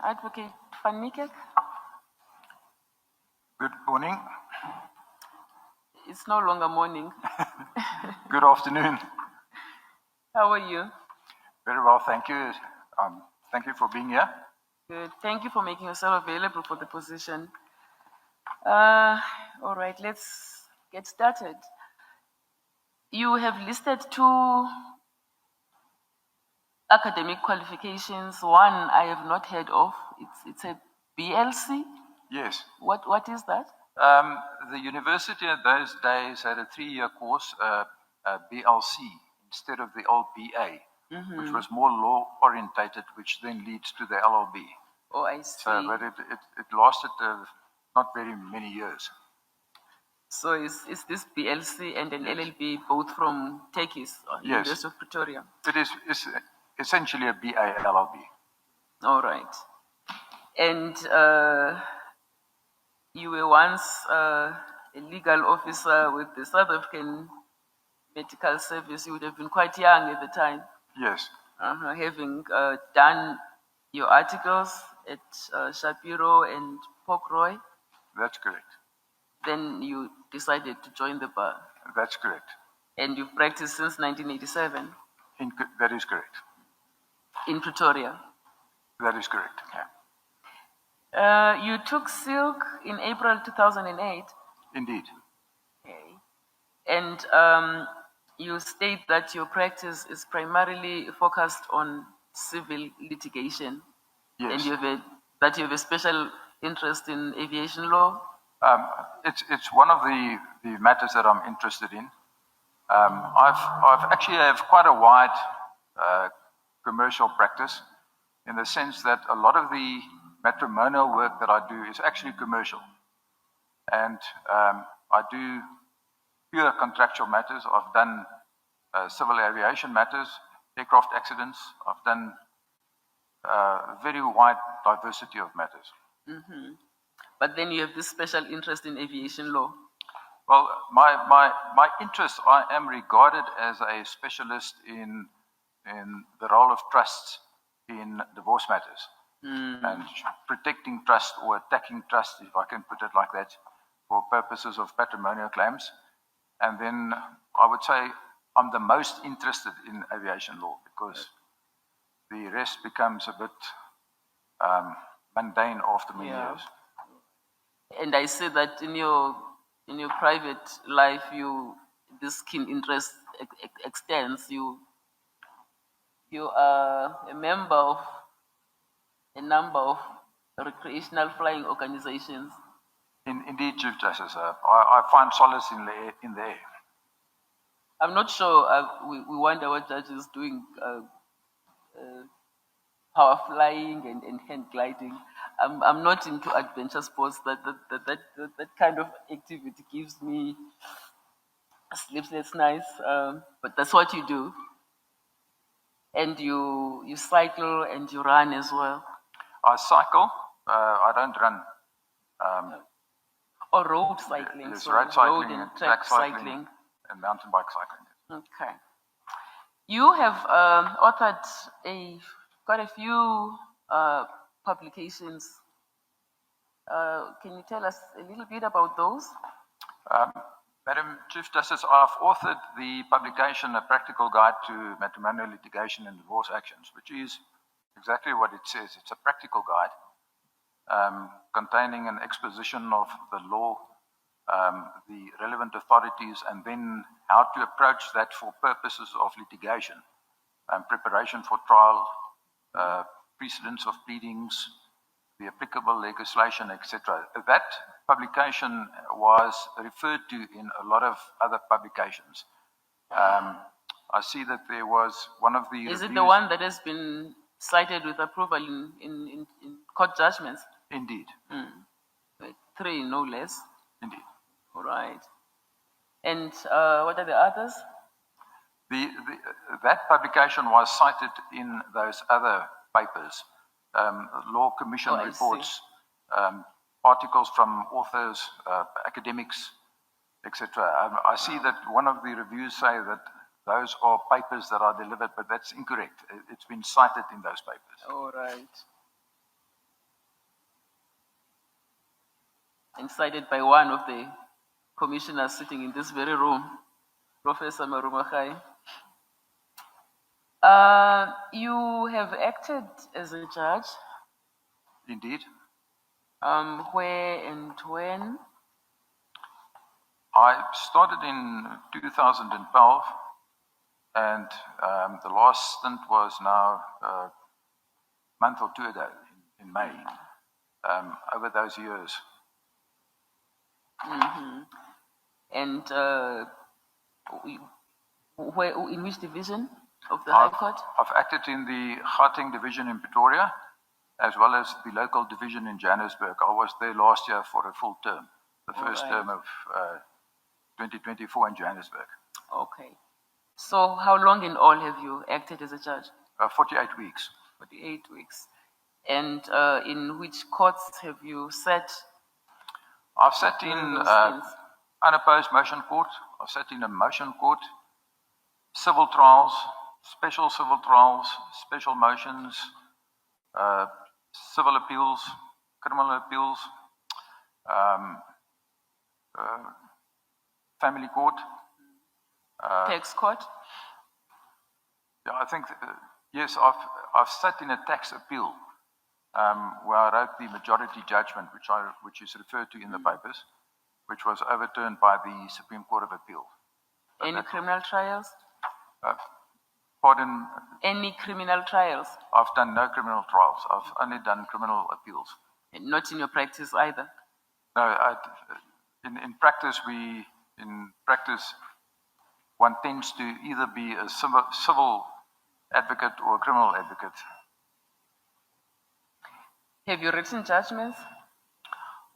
Advocate van Niekerk. Good morning. It's no longer morning. Good afternoon. How are you? Very well, thank you. Thank you for being here. Good. Thank you for making yourself available for the position. All right, let's get started. You have listed 2 academic qualifications. One I have not heard of. It's a BLC. Yes. What is that? The university at those days had a 3-year course, BLC, instead of the old BA, which was more law-orientated, which then leads to the LLB. Oh, I see. So, but it lasted not very many years. So is this BLC and an LLB both from Tekis, University of Pretoria? It is essentially a BA LLB. All right. And you were once a legal officer with the South African Medical Service. You would have been quite young at the time. Yes. Having done your articles at Shapiro and Pokroy. That's correct. Then you decided to join the bar. That's correct. And you've practiced since 1987? That is correct. In Pretoria? That is correct. You took silk in April 2008. Indeed. Okay. And you state that your practice is primarily focused on civil litigation. Yes. And that you have a special interest in aviation law. It's one of the matters that I'm interested in. I've actually have quite a wide commercial practice, in the sense that a lot of the matrimonial work that I do is actually commercial. And I do pure contractual matters. I've done civil aviation matters, aircraft accidents. I've done a very wide diversity of matters. Mm-hmm. But then you have this special interest in aviation law. Well, my interest, I am regarded as a specialist in the role of trusts in divorce matters. And protecting trust or attacking trust, if I can put it like that, for purposes of patrimonial claims. And then I would say I'm the most interested in aviation law, because the rest becomes a bit mundane after many years. And I see that in your private life, this keen interest extends. You are a member of a number of recreational flying organizations. Indeed, Chief Justice. I find solace in the air. I'm not sure. We wonder what judge is doing. Power flying and hand gliding. I'm not into adventure sports. That kind of activity gives me sleepless nights. But that's what you do. And you cycle and you run as well. I cycle. I don't run. Or road cycling. Yes, road cycling, road and track cycling. And mountain bike cycling. Okay. You have authored quite a few publications. Can you tell us a little bit about those? Madam Chief Justice, I've authored the publication, A Practical Guide to Matrimonial Litigation and Divorce Actions, which is exactly what it says. It's a practical guide containing an exposition of the law, the relevant authorities, and then how to approach that for purposes of litigation, preparation for trial, precedence of pleadings, the applicable legislation, etc. That publication was referred to in a lot of other publications. I see that there was one of the Is reviews. it the one that has been cited with approval in court judgments? Indeed. 3, no less. Indeed. All right. And what are the others? That publication was cited in those other papers, law commission reports, articles from authors, academics, etc. I see that one of the reviews say that those are papers that are delivered, but that's incorrect. It's been cited in those papers. All right. and cited by one of the commissioners sitting in this very room, Professor Marumachai. You have acted as a judge. Indeed. Where and when? I started in 2012, and the last stint was now a month or two ago, in May, over those years. Mm-hmm. And in which division of the High Court? I've acted in the Gauteng division in Pretoria, as well as the local division in Johannesburg. I was there last year for a full term, the first term of 2024 in Johannesburg. Okay. So how long in all have you acted as a judge? 48 weeks. 48 weeks. And in which courts have you sat? I've sat in unopposed motion court. I've sat in a motion court, civil trials, special civil trials, special motions, civil appeals, criminal appeals, family court. Tax court? Yeah, I think, yes, I've sat in a tax appeal where I wrote the majority judgment, which is referred to in the papers, which was overturned by the Supreme Court of Appeal. Any criminal trials? Pardon? Any criminal trials? I've done no criminal trials. I've only done criminal appeals. And not in your practice either? No, in practice, one tends to either be a civil advocate or a criminal advocate. Have you written judgments?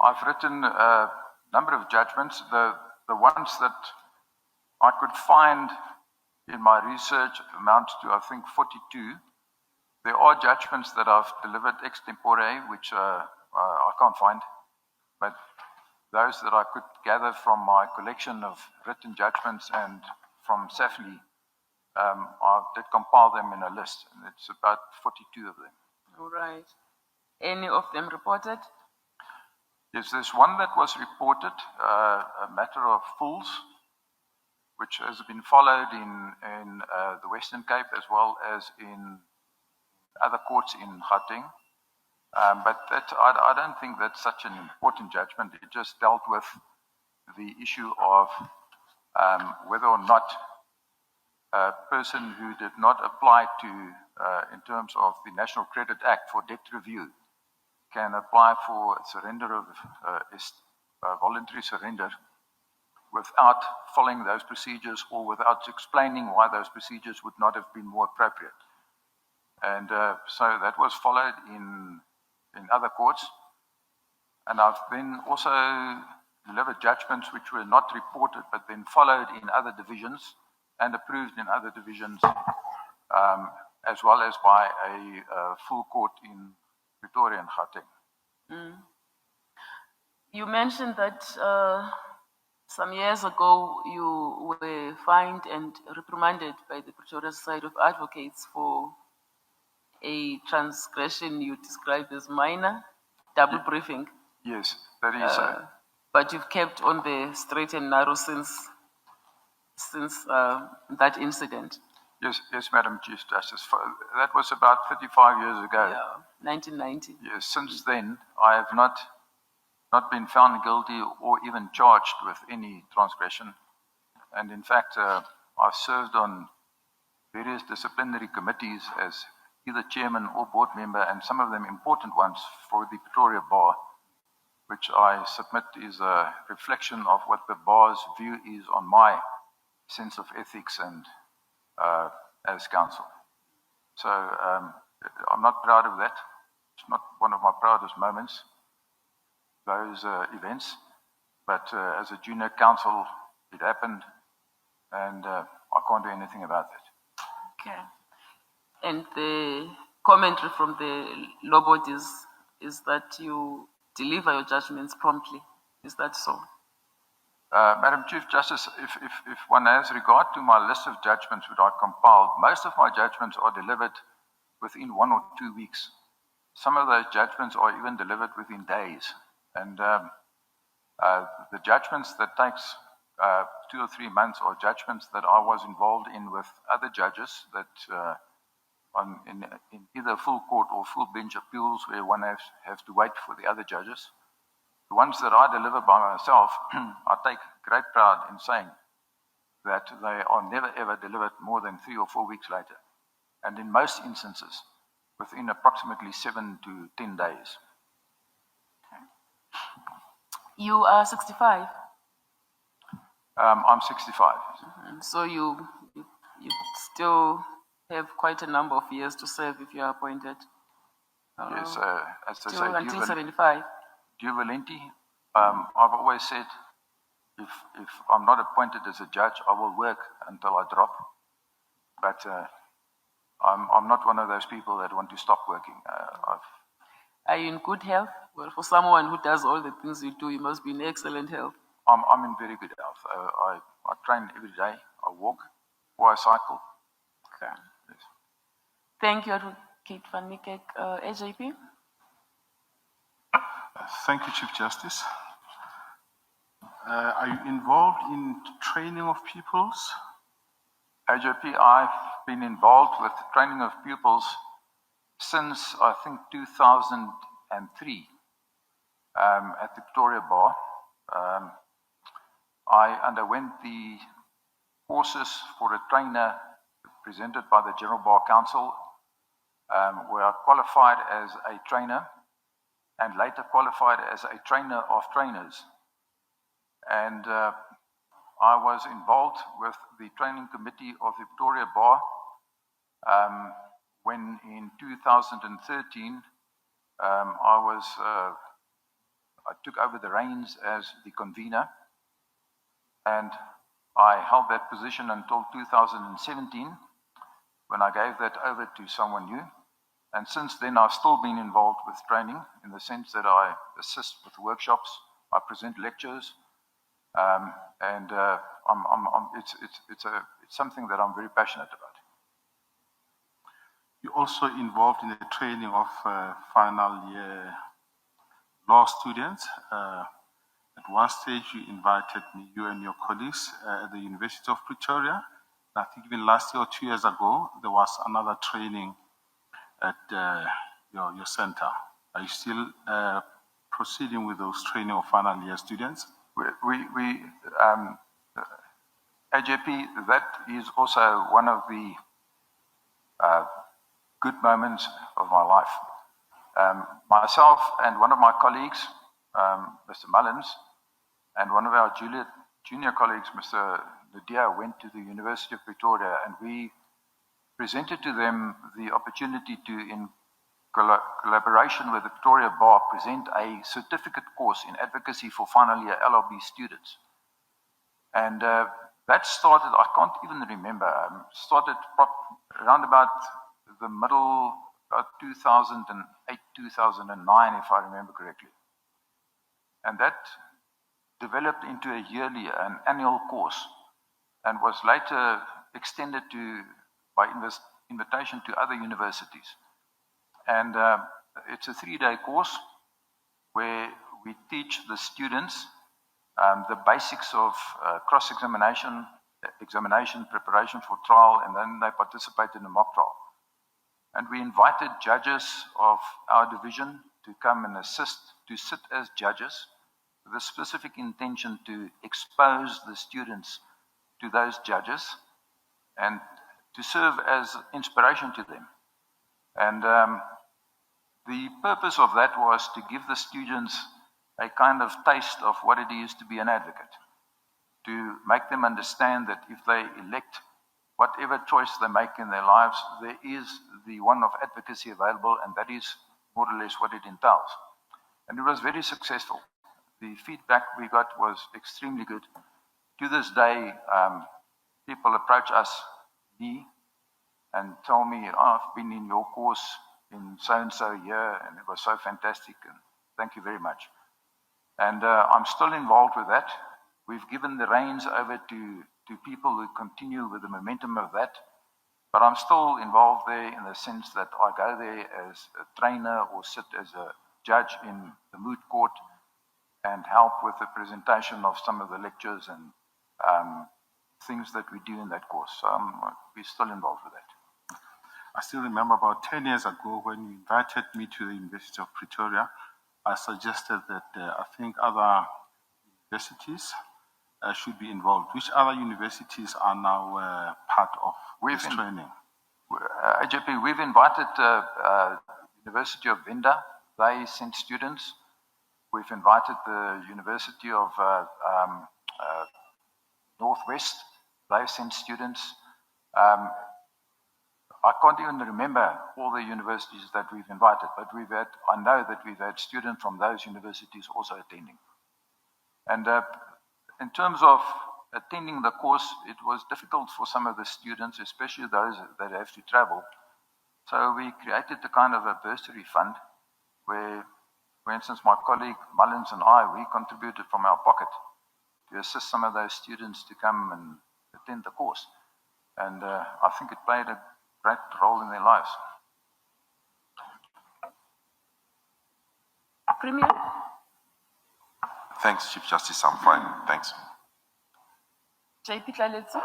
I've written a number of judgments. The ones that I could find in my research amount to, I think, 42. There are judgments that I've delivered ex tempore, which I can't find, but those that I could gather from my collection of written judgments and from SAFLI, I did compile them in a list, and it's about 42 of them. All right. Any of them reported? Yes, there's one that was reported, a matter of fools, which has been followed in the Western Cape as well as in other courts in Gauteng. But I don't think that's such an important judgment. It just dealt with the issue of whether or not a person who did not apply to, in terms of the National Credit Act for debt review, can apply for surrender of voluntary surrender without following those procedures or without explaining why those procedures would not have been more appropriate. And so that was followed in other courts. And I've then also delivered judgments which were not reported but then followed in other divisions and approved in other divisions, as well as by a full court in Pretoria and Gauteng. You mentioned that some years ago you were fined and reprimanded by the Pretoria Society of Advocates for a transgression you described as minor, double briefing. Yes, that is so. But you've kept on the straight and narrow since that incident. Yes, Madam Chief Justice. That was about 35 years ago. Yeah, 1990. Yes, since then, I have not been found guilty or even charged with any transgression. And in fact, I've served on various disciplinary committees as either chairman or board member, and some of them important ones for the Pretoria Bar, which I submit is a reflection of what the bar's view is on my sense of ethics and as counsel. So I'm not proud of that. It's not one of my proudest moments, those events, but as a junior counsel, it happened, and I can't do anything about it. Okay. And the commentary from the law bodies is that you deliver your judgments promptly. Is that so? Madam Chief Justice, if one has regard to my list of judgments which I compiled, most of my judgments are delivered within 1 or 2 weeks. Some of those judgments are even delivered within days. And The judgments that takes 2 or 3 months are judgments that I was involved in with other judges that in either full court or full bench appeals where one has to wait for the other judges. The ones that I deliver by myself, I take great pride in saying that they are never ever delivered more than 3 or 4 weeks later. And in most instances, within approximately 7 to 10 days. You are 65. I'm 65. So you still have quite a number of years to serve if you are appointed. Yes, as they Still say, until 75. Due valenti. I've always said, if I'm not appointed as a judge, I will work until I drop. But I'm not one of those people that want to stop working. Are you in good health? Well, for someone who does all the things you do, you must be in excellent health. I'm in very good health. I train every day. I walk or I cycle. Okay. Yes. Thank you, Advocate van Niekerk. AJP? Thank you, Chief Justice. Are you involved in training of pupils? AJP, I've been involved with training of pupils since, I think, 2003 at the Victoria Bar. I underwent the courses for a trainer presented by the General Bar Council, where I qualified as a trainer and later qualified as a trainer of trainers. And I was involved with the training committee of the Victoria Bar when in 2013 I took over the reins as the convener, and I held that position until 2017 when I gave that over to someone new. And since then, I've still been involved with training in the sense that I assist with workshops, I present lectures, and it's something that I'm very passionate about. You're also involved in the training of final year law students. At one stage, you invited me, you and your colleagues at the University of Pretoria. I think even last year or 2 years ago, there was another training at your center. Are you still proceeding with those training of final year students? AJP, that is also one of the good moments of my life. Myself and one of my colleagues, Mr. Mullins, and one of our junior colleagues, Mr. Nadia, went to the University of Pretoria, and we presented to them the opportunity to, in collaboration with the Victoria Bar, present a certificate course in advocacy for final year LLB students. And that started, I can't even remember, started around about the middle of 2008, 2009, if I remember correctly. And that developed into a yearly, an annual course, and was later extended by invitation to other universities. And it's a 3-day course where we teach the students the basics of cross-examination, examination, preparation for trial, and then they participate in a mock trial. And we invited judges of our division to come and assist, to sit as judges, with a specific intention to expose the students to those judges and to serve as inspiration to them. And the purpose of that was to give the students a kind of taste of what it is to be an advocate, to make them understand that if they elect whatever choice they make in their lives, there is the one of advocacy available, and that is more or less what it entails. And it was very successful. The feedback we got was extremely good. To this day, people approach me, and tell me, I've been in your course in so-and-so year, and it was so fantastic, and thank you very much. And I'm still involved with that. We've given the reins over to people who continue with the momentum of that, but I'm still involved there in the sense that I go there as a trainer or sit as a judge in the moot court, and help with the presentation of some of the lectures and things that we do in that course. So we're still involved with that. I still remember about 10 years ago when you invited me to the University of Pretoria, I suggested that I think other universities should be involved. Which other universities are now part of this training? AJP, we've invited University of Venda. They sent students. We've invited the University of Northwest. They sent students. I can't even remember all the universities that we've invited, but I know that we've had students from those universities also attending. And in terms of attending the course, it was difficult for some of the students, especially those that have to travel. So we created a kind of a bursary fund where, for instance, my colleague Mullins and I, we contributed from our pocket to assist some of those students to come and attend the course. And I think it played a great role in their lives. Premier. Thanks, Chief Justice. I'm fine. Thanks. JP Tlaletsi.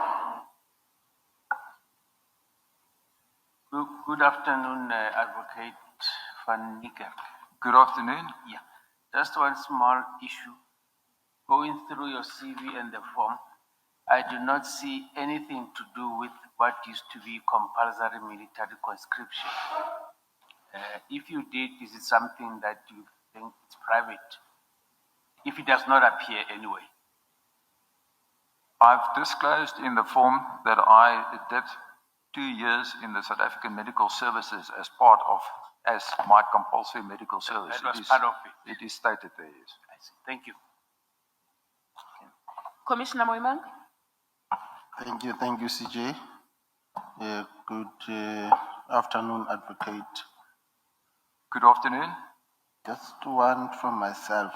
Good afternoon, Advocate van Niekerk. Good afternoon. Yeah, just one small issue. Going through your CV and the form, I do not see anything to do with what used to be compulsory military conscription. If you did, is it something that you think is private? If it does not appear anyway. I've disclosed in the form that I did 2 years in the South African Medical Services as part of, as my compulsory medical service. That was part of it. It is stated there, yes. I see. Thank you. Commissioner Moimang. Thank you, CJ. Good afternoon, Advocate. Good afternoon. Just one from myself.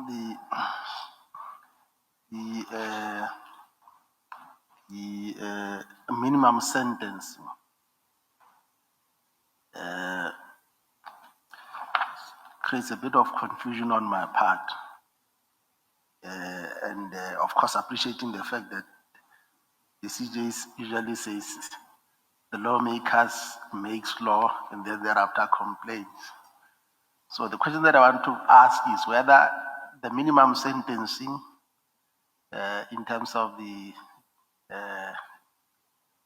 The minimum sentence creates a bit of confusion on my part. And of course, appreciating the fact that the CJ usually says the lawmakers makes law and then thereafter complains. So the question that I want to ask is whether the minimum sentencing in terms of the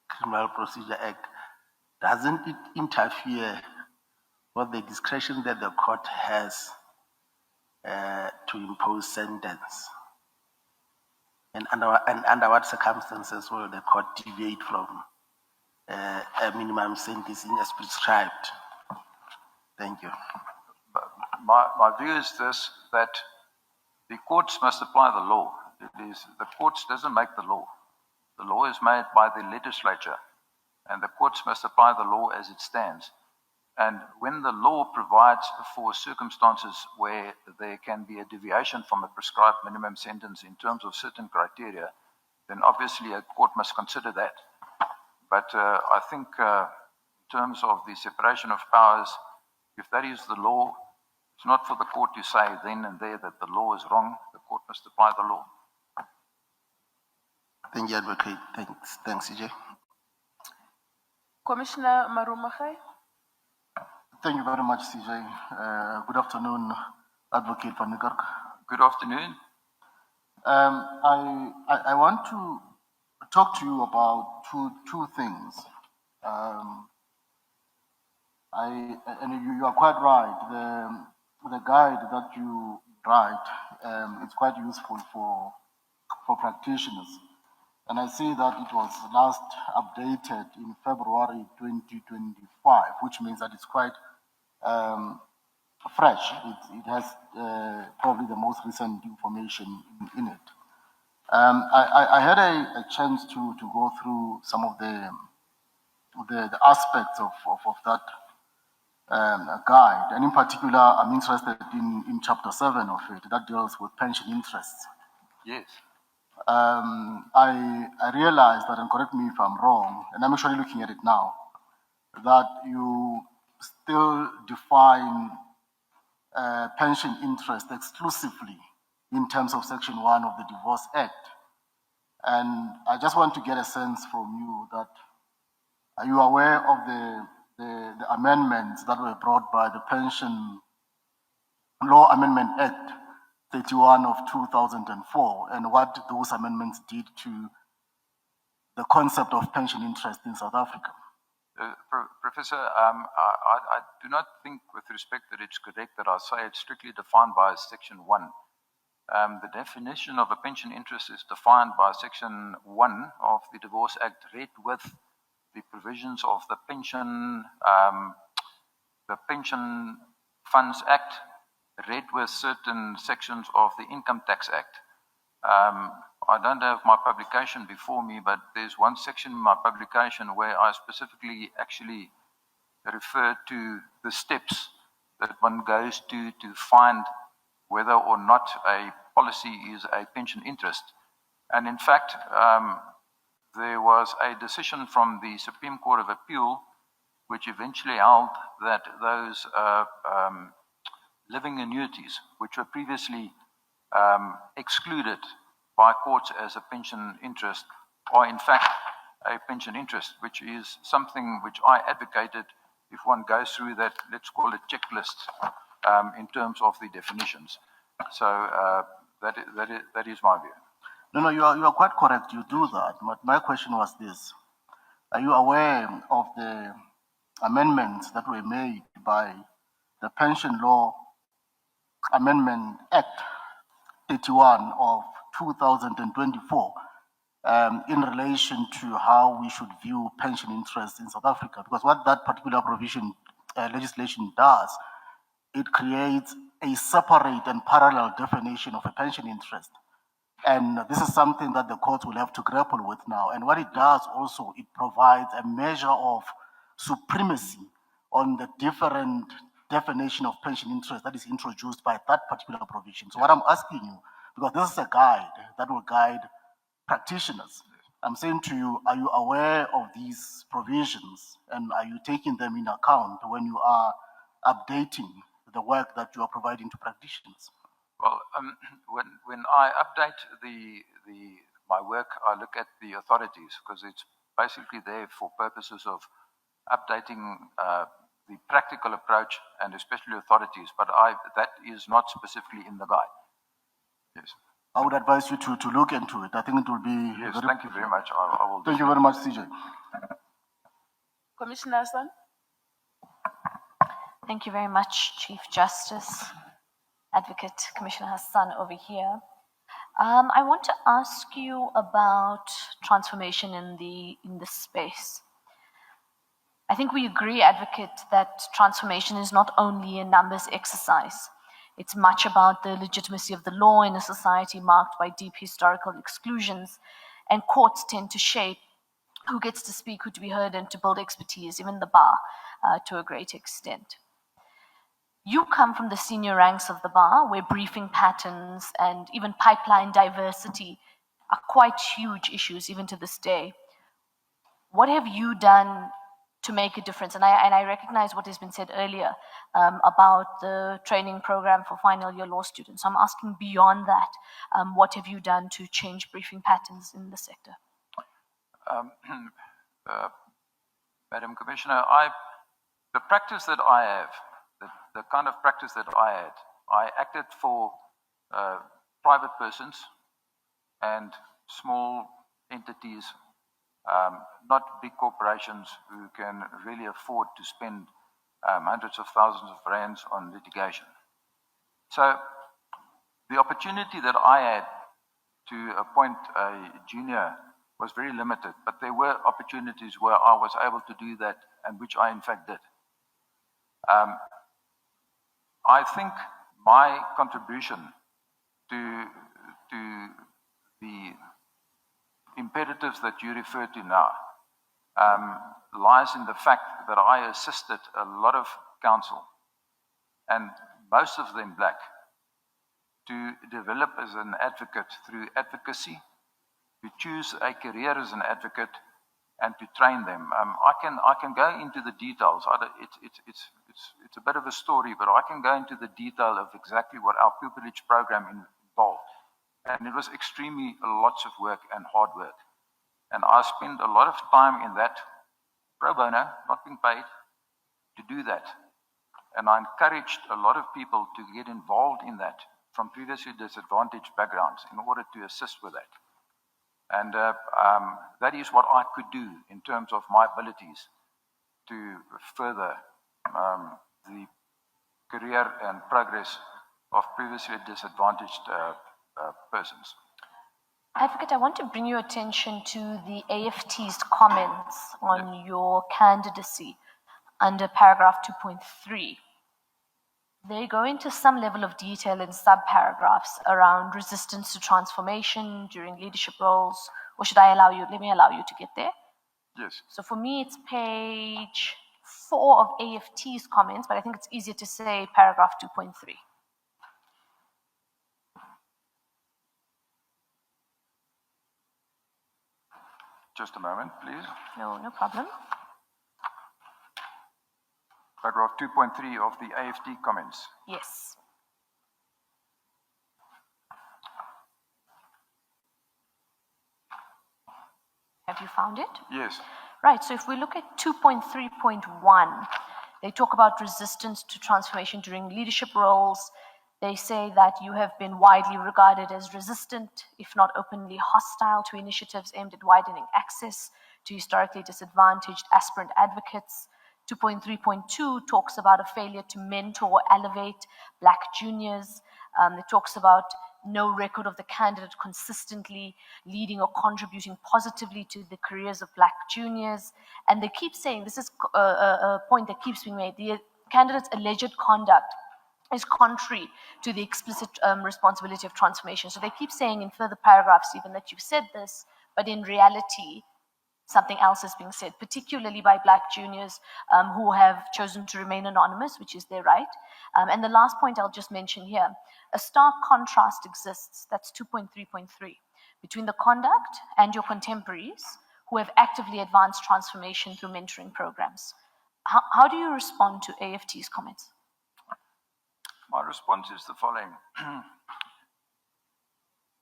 Criminal Procedure Act, doesn't it interfere with the discretion that the court has to impose sentence? And under what circumstances will the court deviate from a minimum sentencing as prescribed? Thank you. My view is this, that the courts must apply the law. The courts doesn't make the law. The law is made by the legislature, and the courts must apply the law as it stands. And when the law provides for circumstances where there can be a deviation from a prescribed minimum sentence in terms of certain criteria, then obviously a court must consider that. But I think in terms of the separation of powers, if that is the law, it's not for the court to say then and there that the law is wrong. The court must apply the law. Thank you, Advocate. Thanks, CJ. Commissioner Marumachai. Thank you very much, CJ. Good afternoon, Advocate van Niekerk. Good afternoon. I want to talk to you about two things. And you are quite right. The guide that you write is quite useful for practitioners. And I see that it was last updated in February 2025, which means that it's quite fresh. It has probably the most recent information in it. I had a chance to go through some of the aspects of that guide, and in particular, I'm interested in chapter 7 of it that deals with pension interests. Yes. I realized that, and correct me if I'm wrong, and I'm actually looking at it now, that you still define pension interest exclusively in terms of Section 1 of the Divorce Act. And I just want to get a sense from you that, are you aware of the amendments that were brought by the Pension Law Amendment Act 31 of 2004, and what those amendments did to the concept of pension interest in South Africa? Professor, I do not think with respect that it's correct that I say it's strictly defined by Section 1. The definition of a pension interest is defined by Section 1 of the Divorce Act, read with the provisions of the Pension Funds Act, read with certain sections of the Income Tax Act. I don't have my publication before me, but there's one section in my publication where I specifically actually refer to the steps that one goes to find whether or not a policy is a pension interest. And in fact, there was a decision from the Supreme Court of Appeal which eventually held that those living annuities, which were previously excluded by courts as a pension interest, are in fact a pension interest, which is something which I advocated if one goes through that, let's call it checklist, in terms of the definitions. So that is my view. No, you are quite correct. You do that. But my question was this: are you aware of the amendments that were made by the Pension Law Amendment Act 31 of 2024 in relation to how we should view pension interest in South Africa? Because what that particular provision legislation does, it creates a separate and parallel definition of a pension interest. And this is something that the courts will have to grapple with now. And what it does also, it provides a measure of supremacy on the different definition of pension interest that is introduced by that particular provision. So what I'm asking you, because this is a guide that will guide practitioners, I'm saying to you, are you aware of these provisions, and are you taking them in account when you are updating the work that you are providing to practitioners? Well, when I update my work, I look at the authorities, because it's basically there for purposes of updating the practical approach and especially authorities. But that is not specifically in the guide. Yes. I would advise you to look into it. I think it will be. Yes, thank you very much. I will. Thank you very much, CJ. Commissioner Hassan? Thank you very much, Chief Justice, Advocate Commissioner Hassan over here. I want to ask you about transformation in this space. I think we agree, Advocate, that transformation is not only a numbers exercise. It's much about the legitimacy of the law in a society marked by deep historical exclusions, and courts tend to shape who gets to speak, who to be heard, and to build expertise, even the bar, to a great extent. You come from the senior ranks of the bar, where briefing patterns and even pipeline diversity are quite huge issues even to this day. What have you done to make a difference? And I recognize what has been said earlier about the training program for final year law students. I'm asking beyond that, what have you done to change briefing patterns in the sector? Madam Commissioner, the practice that I have, the kind of practice that I had, I acted for private persons and small entities, not big corporations who can really afford to spend hundreds of thousands of rands on litigation. So the opportunity that I had to appoint a junior was very limited, but there were opportunities where I was able to do that, and which I in fact did. I think my contribution to the imperatives that you refer to now lies in the fact that I assisted a lot of counsel, and most of them black, to develop as an advocate through advocacy, to choose a career as an advocate, and to train them. I can go into the details. It's a bit of a story, but I can go into the detail of exactly what our pupillage program involved. And it was extremely lots of work and hard work. And I spent a lot of time in that, pro bono, not being paid, to do that. And I encouraged a lot of people to get involved in that from previously disadvantaged backgrounds in order to assist with that. And that is what I could do in terms of my abilities to further the career and progress of previously disadvantaged persons. Advocate, I want to bring your attention to the AFT's comments on your candidacy under paragraph 2.3. They go into some level of detail in sub-paragraphs around resistance to transformation during leadership roles. Or should I allow you? Let me allow you to get there. Yes. So for me, it's page 4 of AFT's comments, but I think it's easier to say paragraph 2.3. Just a moment, please. No problem. Paragraph 2.3 of the AFT comments. Yes. Have you found it? Yes. Right, so if we look at 2.3.1, they talk about resistance to transformation during leadership roles. They say that you have been widely regarded as resistant, if not openly hostile, to initiatives aimed at widening access to historically disadvantaged aspirant advocates. 2.3.2 talks about a failure to mentor or elevate Black juniors. It talks about no record of the candidate consistently leading or contributing positively to the careers of Black juniors. And they keep saying, this is a point that keeps being made, the candidate's alleged conduct is contrary to the explicit responsibility of transformation. So they keep saying in further paragraphs even that you've said this, but in reality, something else is being said, particularly by Black juniors who have chosen to remain anonymous, which is their right. And the last point I'll just mention here, a stark contrast exists, that's 2.3.3, between the conduct and your contemporaries who have actively advanced transformation through mentoring programs. How do you respond to AFT's comments? My response is the following.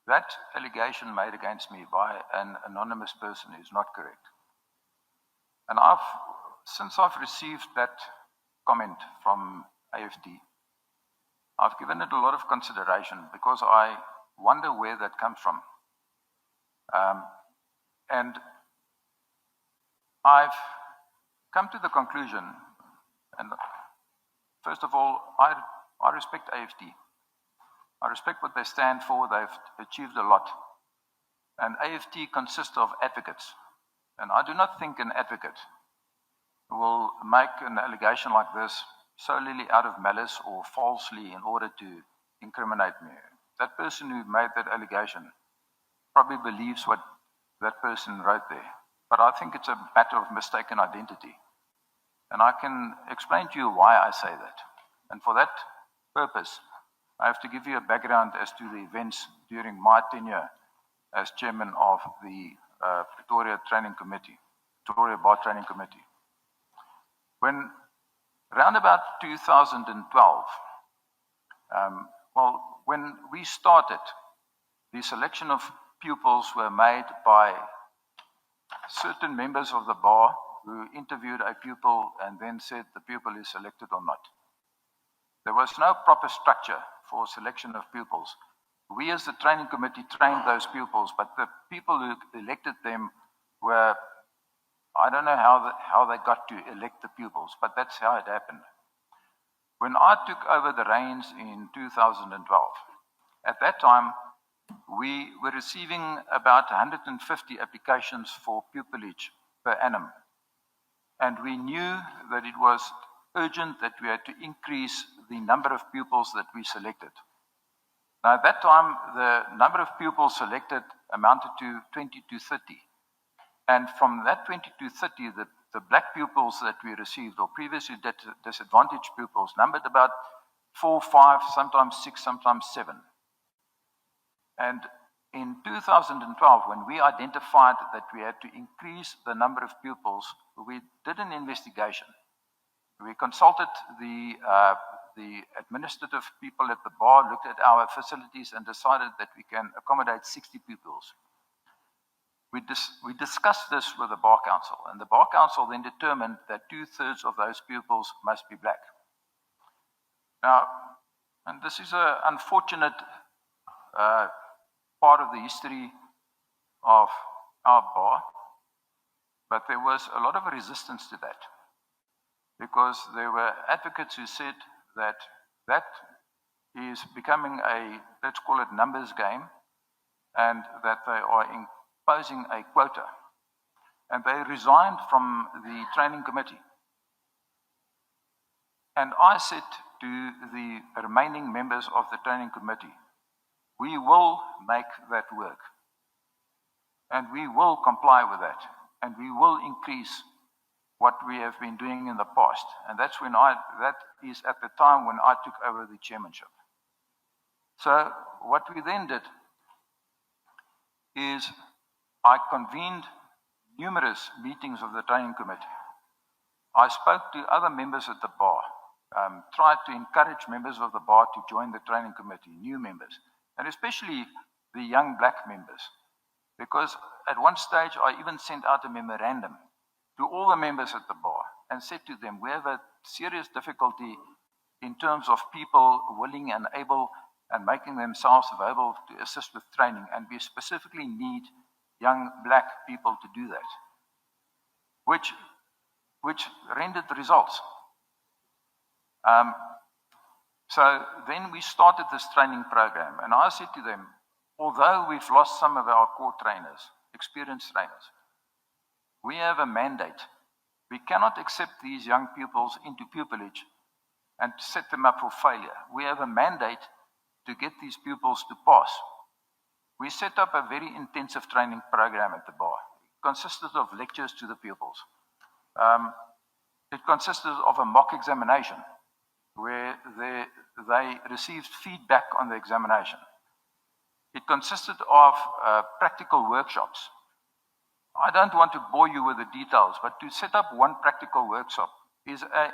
That allegation made against me by an anonymous person is not correct. And since I've received that comment from AFT, I've given it a lot of consideration because I wonder where that comes from. And I've come to the conclusion, and first of all, I respect AFT. I respect what they stand for. They've achieved a lot. And AFT consists of advocates. And I do not think an advocate will make an allegation like this solely out of malice or falsely in order to incriminate me. That person who made that allegation probably believes what that person wrote there. But I think it's a matter of mistaken identity. And I can explain to you why I say that. And for that purpose, I have to give you a background as to the events during my tenure as chairman of the Pretoria Bar Training Committee. When around about 2012, when we started, the selection of pupils were made by certain members of the bar who interviewed a pupil and then said the pupil is selected or not. There was no proper structure for selection of pupils. We as the training committee trained those pupils, but the people who elected them were, I don't know how they got to elect the pupils, but that's how it happened. When I took over the reins in 2012, at that time, we were receiving about 150 applications for pupillage per annum. And we knew that it was urgent that we had to increase the number of pupils that we selected. Now, at that time, the number of pupils selected amounted to 20 to 30. And from that 20 to 30, the Black pupils that we received, or previously disadvantaged pupils, numbered about 4, 5, sometimes 6, sometimes 7. And in 2012, when we identified that we had to increase the number of pupils, we did an investigation. We consulted the the administrative people at the bar looked at our facilities and decided that we can accommodate 60 pupils. We discussed this with the Bar Council, and the Bar Council then determined that 2/3 of those pupils must be black. Now, and this is an unfortunate part of the history of our bar, but there was a lot of resistance to that, because there were advocates who said that that is becoming a, let's call it, numbers game, and that they are imposing a quota. And they resigned from the training committee. And I said to the remaining members of the training committee, we will make that work. And we will comply with that. And we will increase what we have been doing in the past. And that is at the time when I took over the chairmanship. So what we then did is I convened numerous meetings of the training committee. I spoke to other members at the bar, tried to encourage members of the bar to join the training committee, new members, and especially the young black members. Because at one stage, I even sent out a memorandum to all the members at the bar and said to them, we have a serious difficulty in terms of people willing and able and making themselves available to assist with training, and we specifically need young black people to do that, which rendered results. So then we started this training program, and I said to them, although we've lost some of our core trainers, experienced trainers, we have a mandate. We cannot accept these young pupils into pupillage and set them up for failure. We have a mandate to get these pupils to pass. We set up a very intensive training program at the bar. It consisted of lectures to the pupils. It consisted of a mock examination where they received feedback on the examination. It consisted of practical workshops. I don't want to bore you with the details, but to set up one practical workshop is a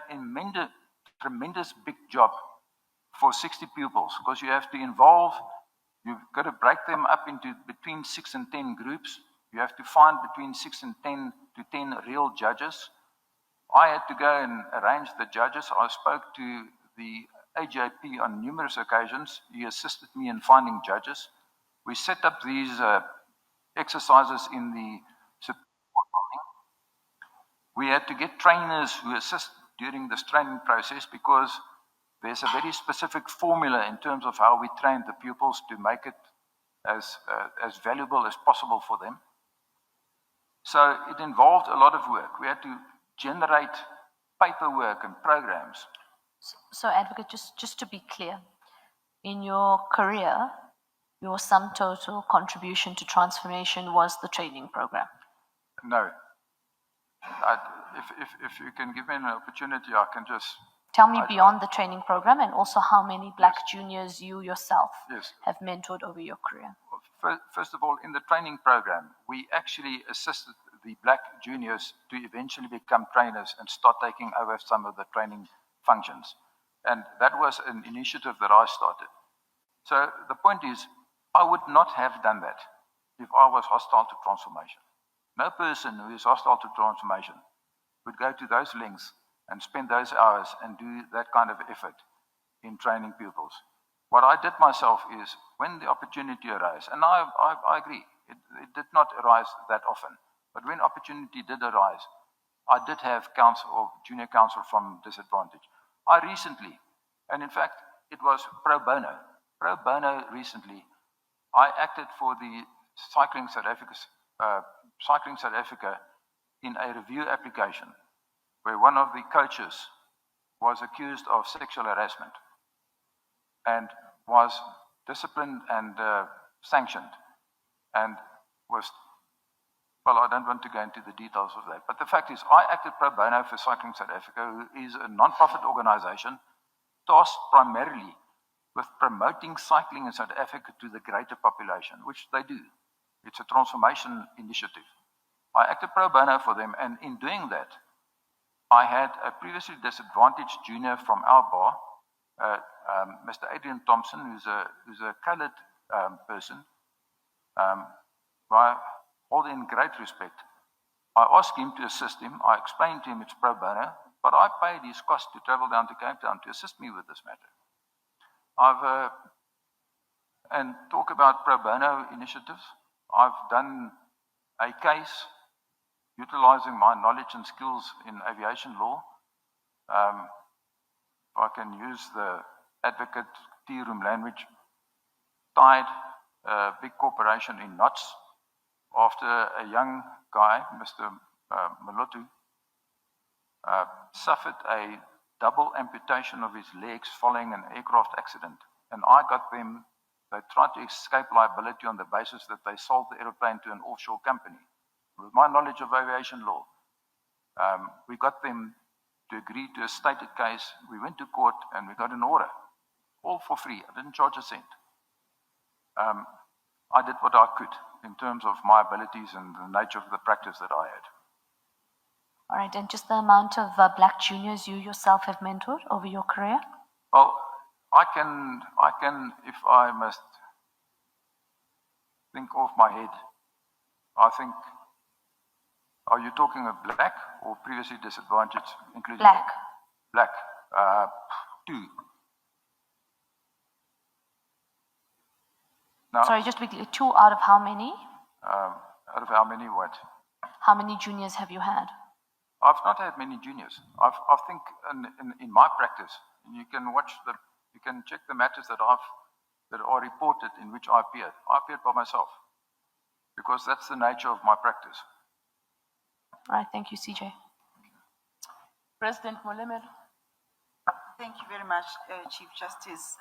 tremendous big job for 60 pupils, because you have to involve, you've got to break them up into between 6 and 10 groups. You have to find between 6 and 10 to 10 real judges. I had to go and arrange the judges. I spoke to the AJP on numerous occasions. He assisted me in finding judges. We set up these exercises in the support building. We had to get trainers who assist during this training process, because there's a very specific formula in terms of how we train the pupils to make it as valuable as possible for them. So it involved a lot of work. We had to generate paperwork and programs. So Advocate, just to be clear, in your career, your sum total contribution to transformation was the training program? No. If you can give me an opportunity, I can just... Tell me beyond the training program, and also how many black juniors you yourself have mentored over your career. First of all, in the training program, we actually assisted the black juniors to eventually become trainers and start taking over some of the training functions. And that was an initiative that I started. So the point is, I would not have done that if I was hostile to transformation. No person who is hostile to transformation would go to those lengths and spend those hours and do that kind of effort in training pupils. What I did myself is, when the opportunity arose, and I agree, it did not arise that often, but when opportunity did arise, I did have counsel or junior counsel from disadvantage. I recently, and in fact, it was pro bono recently, I acted for the Cycling South Africa in a review application, where one of the coaches was accused of sexual harassment and was disciplined and sanctioned, and was, well, I don't want to go into the details of that, but the fact is, I acted pro bono for Cycling South Africa, who is a non-profit organization tasked primarily with promoting cycling in South Africa to the greater population, which they do. It's a transformation initiative. I acted pro bono for them, and in doing that, I had a previously disadvantaged junior from our bar Mr. Adrian Thompson, who's a colored person, who I hold in great respect. I asked him to assist him. I explained to him it's pro bono, but I paid his cost to travel down to Cape Town to assist me with this matter. And talk about pro bono initiatives. I've done a case utilizing my knowledge and skills in aviation law. If I can use the advocate tea room language, tied a big corporation in knots after a young guy, Mr. Malotu, suffered a double amputation of his legs following an aircraft accident. And I got them, they tried to escape liability on the basis that they sold the aeroplane to an offshore company. With my knowledge of aviation law, we got them to agree to a stated case. We went to court and we got an order, all for free. I didn't charge a cent. I did what I could in terms of my abilities and the nature of the practice that I had. All right, and just the amount of black juniors you yourself have mentored over your career? Well, I can, if I must think off my head, I think, are you talking of black or previously disadvantaged, including Black. Black, 2. Now, Sorry, just quickly, 2 out of how many? out of how many what? How many juniors have you had? I've not had many juniors. I think in my practice, you can you can check the matters that are reported in which I appeared. I appeared by myself because that's the nature of my practice. All right, thank you, CJ. President Molemelo. Thank you very much, Chief Justice.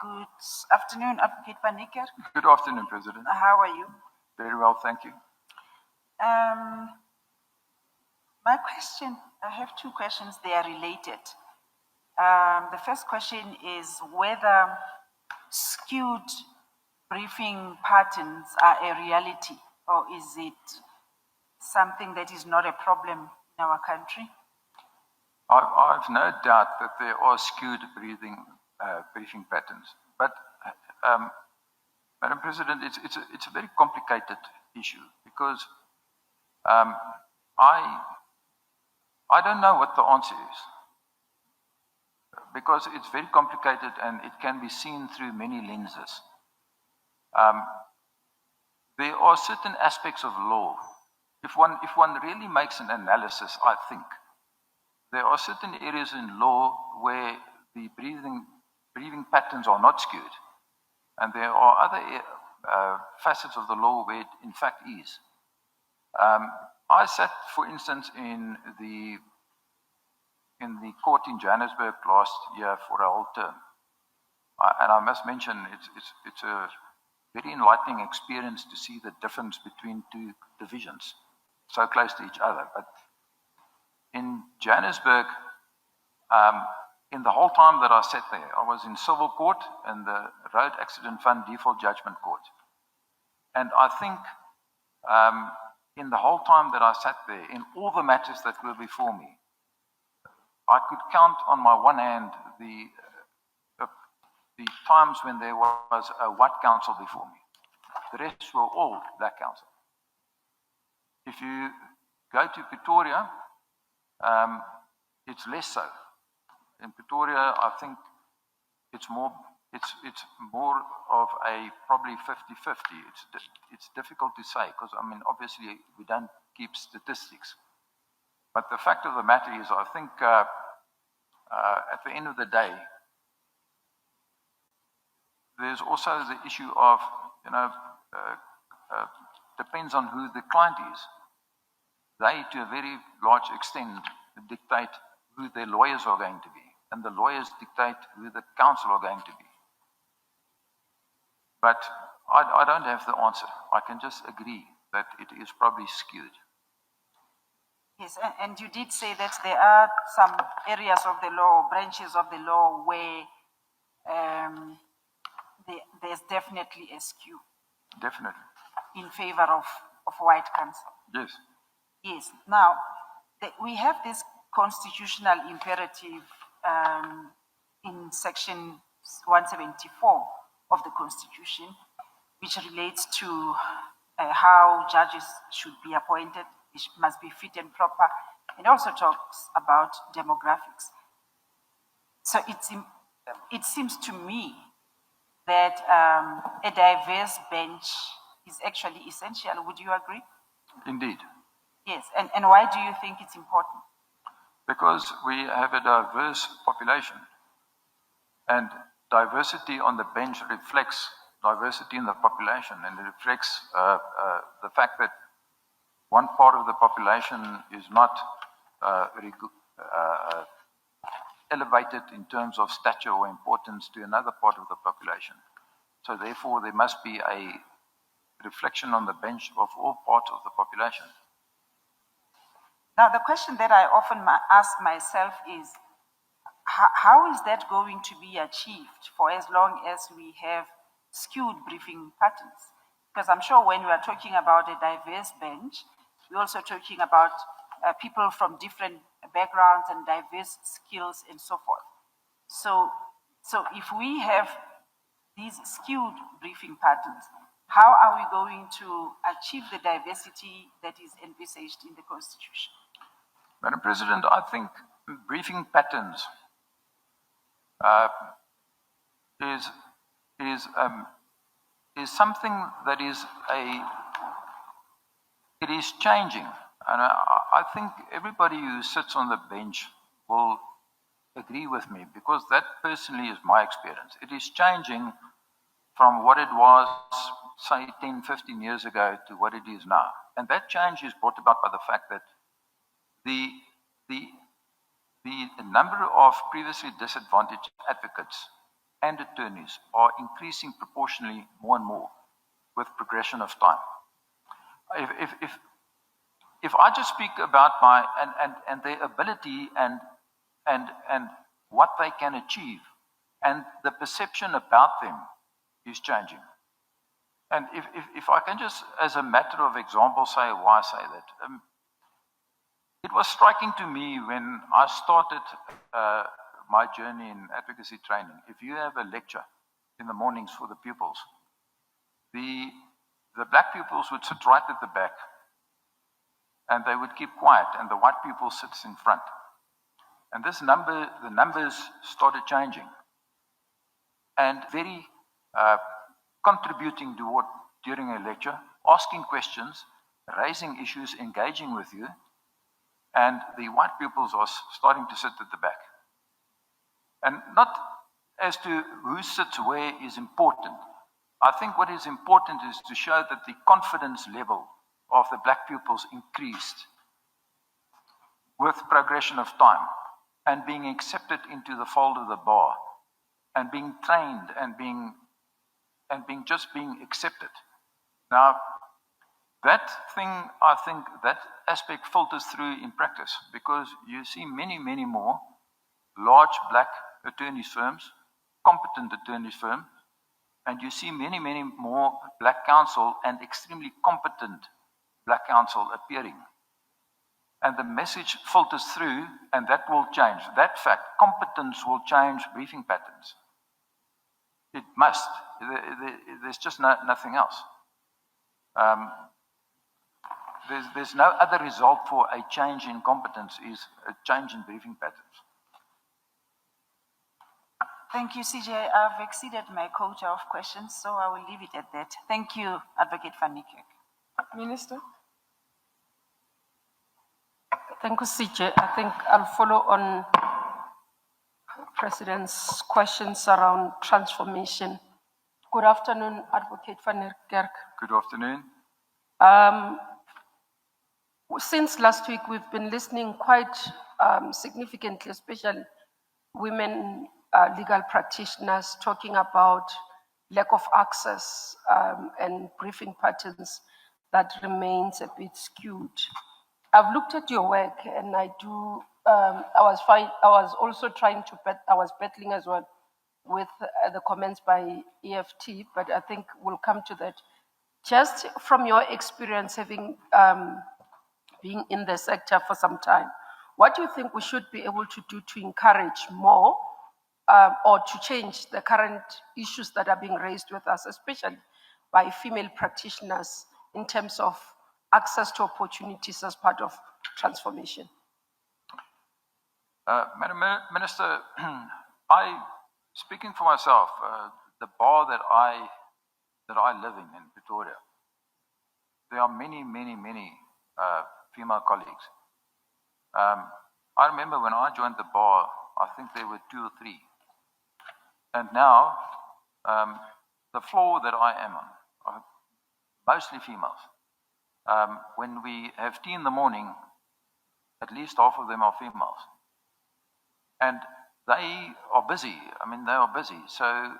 Good afternoon, Advocate Niekerk. Good afternoon, President. How are you? Very well, thank you. My question, I have 2 questions, they are related. The first question is whether skewed briefing patterns are a reality, or is it something that is not a problem in our country? I've no doubt that there are skewed briefing patterns, but Madam President, it's a very complicated issue because I don't know what the answer is because it's very complicated and it can be seen through many lenses. There are certain aspects of law. If one really makes an analysis, I think there are certain areas in law where the briefing patterns are not skewed, and there are other facets of the law where it in fact is. I sat, for instance, in the court in Johannesburg last year for a whole term, and I must mention it's a very enlightening experience to see the difference between 2 divisions so close to each other. But in Johannesburg, in the whole time that I sat there, I was in civil court and the Road Accident Fund Default Judgment Court. And I think in the whole time that I sat there, in all the matters that were before me, I could count on my one hand the times when there was a white counsel before me. The rest were all black counsel. If you go to Pretoria, it's less so. In Pretoria, I think it's more of a probably 50-50. It's difficult to say because, I mean, obviously we don't keep statistics. But the fact of the matter is, I think at the end of the day, there's also the issue of, depends on who the client is. They, to a very large extent, dictate who their lawyers are going to be, and the lawyers dictate who the counsel are going to be. But I don't have the answer. I can just agree that it is probably skewed. Yes, and you did say that there are some areas of the law, branches of the law, where there's definitely a skew. Definitely. In favor of white counsel. Yes. Yes. Now, we have this constitutional imperative in section 174 of the Constitution, which relates to how judges should be appointed, it must be fit and proper, and also talks about demographics. So it seems to me that a diverse bench is actually essential. Would you agree? Indeed, Yes, and why do you think it's important? because we have a diverse population, and diversity on the bench reflects diversity in the population, and it reflects the fact that one part of the population is not elevated in terms of stature or importance to another part of the population. So therefore, there must be a reflection on the bench of all parts of the population. Now, the question that I often ask myself is, how is that going to be achieved for as long as we have skewed briefing patterns? Because I'm sure when we are talking about a diverse bench, we're also talking about people from different backgrounds and diverse skills and so forth. So if we have these skewed briefing patterns, how are we going to achieve the diversity that is envisaged in the Constitution? Madam President, I think briefing patterns is something that is it is changing, and I think everybody who sits on the bench will agree with me, because that personally is my experience. It is changing from what it was, say, 10, 15 years ago to what it is now, and that change is brought about by the fact that the number of previously disadvantaged advocates and attorneys are increasing proportionally more and more with progression of time. If I just speak about my and their ability and what they can achieve, and the perception about them is changing. And if I can just, as a matter of example, say why I say that. It was striking to me when I started my journey in advocacy training. If you have a lecture in the mornings for the pupils, the black pupils would sit right at the back, and they would keep quiet, and the white people sits in front. And the numbers started changing, and very contributing during a lecture, asking questions, raising issues, engaging with you. And the white pupils are starting to sit at the back. And not as to who sits where is important. I think what is important is to show that the confidence level of the black pupils increased with progression of time, and being accepted into the fold of the bar, and being trained and being accepted. Now, that thing, I think that aspect filters through in practice, because you see many, many more large black attorneys firms, competent attorneys firms, and you see many, many more black counsel and extremely competent black counsel appearing. And the message filters through, and that will change. That fact, competence will change briefing patterns. It must. There's just nothing else. There's no other result for a change in competence is a change in briefing patterns. Thank you, CJ. I've exceeded my quota of questions, so I will leave it at that. Thank you, Advocate van Niekerk. Minister? Thank you, CJ. I think I'll follow on President's questions around transformation. Good afternoon, Advocate van Niekerk. Good afternoon. Since last week, we've been listening quite significantly, especially women legal practitioners, talking about lack of access and briefing patterns that remains a bit skewed. I've looked at your work, and I was also I was battling as well with the comments by EFT, but I think we'll come to that. Just from your experience, having been in the sector for some time, what do you think we should be able to do to encourage more or to change the current issues that are being raised with us, especially by female practitioners in terms of access to opportunities as part of transformation? Madam Minister, speaking for myself, the bar that I live in Pretoria, there are many female colleagues. I remember when I joined the bar, I think there were 2 or 3. And now, the floor that I am on are mostly females. When we have tea in the morning, at least half of them are females. And they are busy. I mean, they are busy. So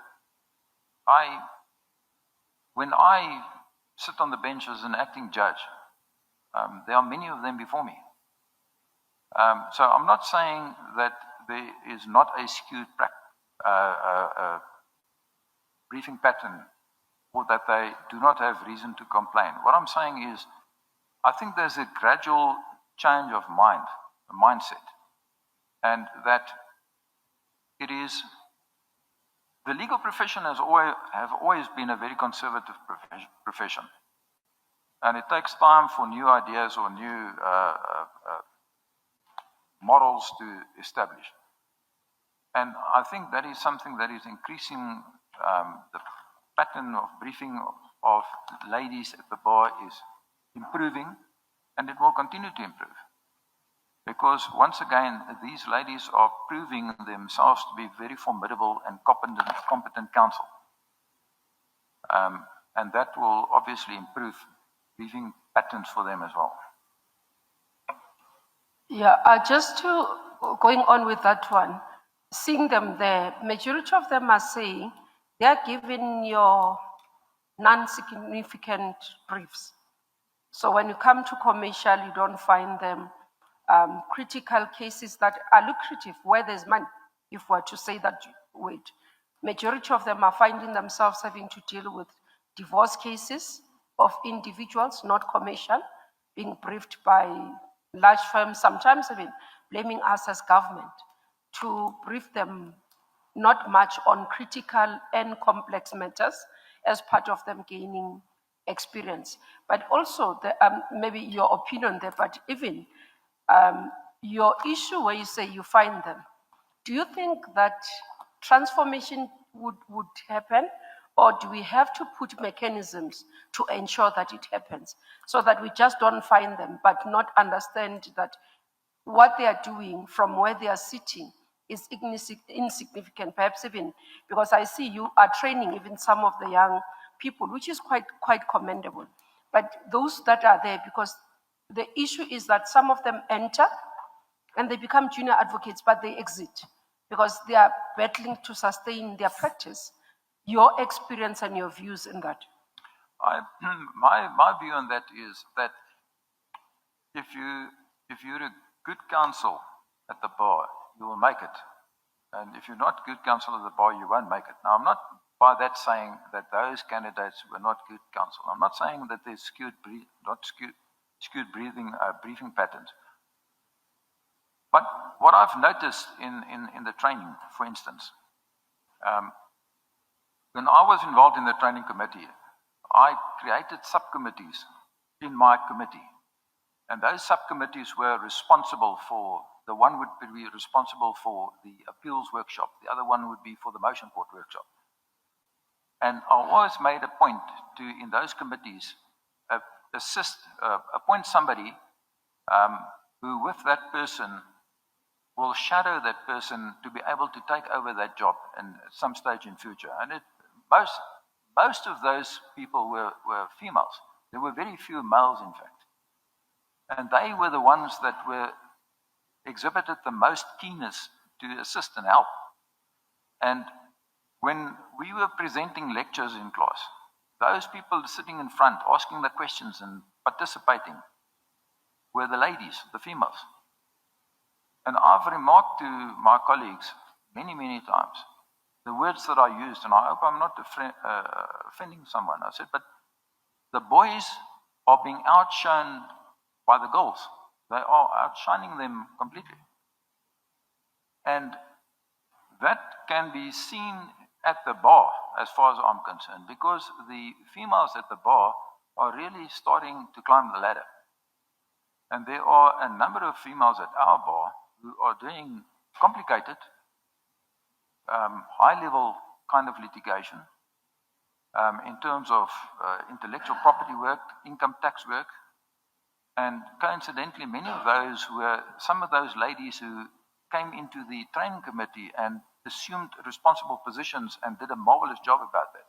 when I sit on the bench as an acting judge, there are many of them before me. So I'm not saying that there is not a skewed briefing pattern or that they do not have reason to complain. What I'm saying is, I think there's a gradual change of mindset, and that it is, the legal profession have always been a very conservative profession. And it takes time for new ideas or new models to establish. And I think that is something that is increasing. The pattern of briefing of ladies at the bar is improving, and it will continue to improve. Because once again, these ladies are proving themselves to be very formidable and competent counsel. And that will obviously improve briefing patterns for them as well. Yeah, just to going on with that one, seeing them there, majority of them are saying they are given your non-significant briefs. So when you come to commercial, you don't find them. Critical cases that are lucrative, where there's money, if we're to say that word. Majority of them are finding themselves having to deal with divorce cases of individuals, not commercial, being briefed by large firms, sometimes even blaming us as government to brief them not much on critical and complex matters as part of them gaining experience. But also, maybe your opinion there, but even your issue where you say you find them, do you think that transformation would happen, or do we have to put mechanisms to ensure that it happens, so that we just don't find them but not understand that what they are doing from where they are sitting is insignificant, perhaps even because I see you are training even some of the young people, which is quite commendable. But those that are there, because the issue is that some of them enter and they become junior advocates, but they exit because they are battling to sustain their practice. Your experience and your views in that? My view on that is that if you're a good counsel at the bar, you will make it. And if you're not good counsel at the bar, you won't make it. Now, I'm not by that saying that those candidates were not good counsel. I'm not saying that there's skewed briefing patterns. But what I've noticed in the training, for instance, when I was involved in the training committee, I created subcommittees in my committee. And those subcommittees were responsible for, the one would be responsible for the appeals workshop, the other one would be for the motion court workshop. And I always made a point to, in those committees, appoint somebody who with that person will shadow that person to be able to take over that job at some stage in future. And most of those people were females. There were very few males, in fact. And they were the ones that exhibited the most keenness to assist and help. And when we were presenting lectures in class, those people sitting in front, asking the questions and participating, were the ladies, the females. And I've remarked to my colleagues many times the words that I used, and I hope I'm not offending someone. I said, but the boys are being outshone by the girls. They are outshining them completely. And that can be seen at the bar, as far as I'm concerned, because the females at the bar are really starting to climb the ladder. And there are a number of females at our bar who are doing complicated, high-level kind of litigation in terms of intellectual property work, income tax work, and coincidentally, many of those were some of those ladies who came into the training committee and assumed responsible positions and did a marvelous job about that.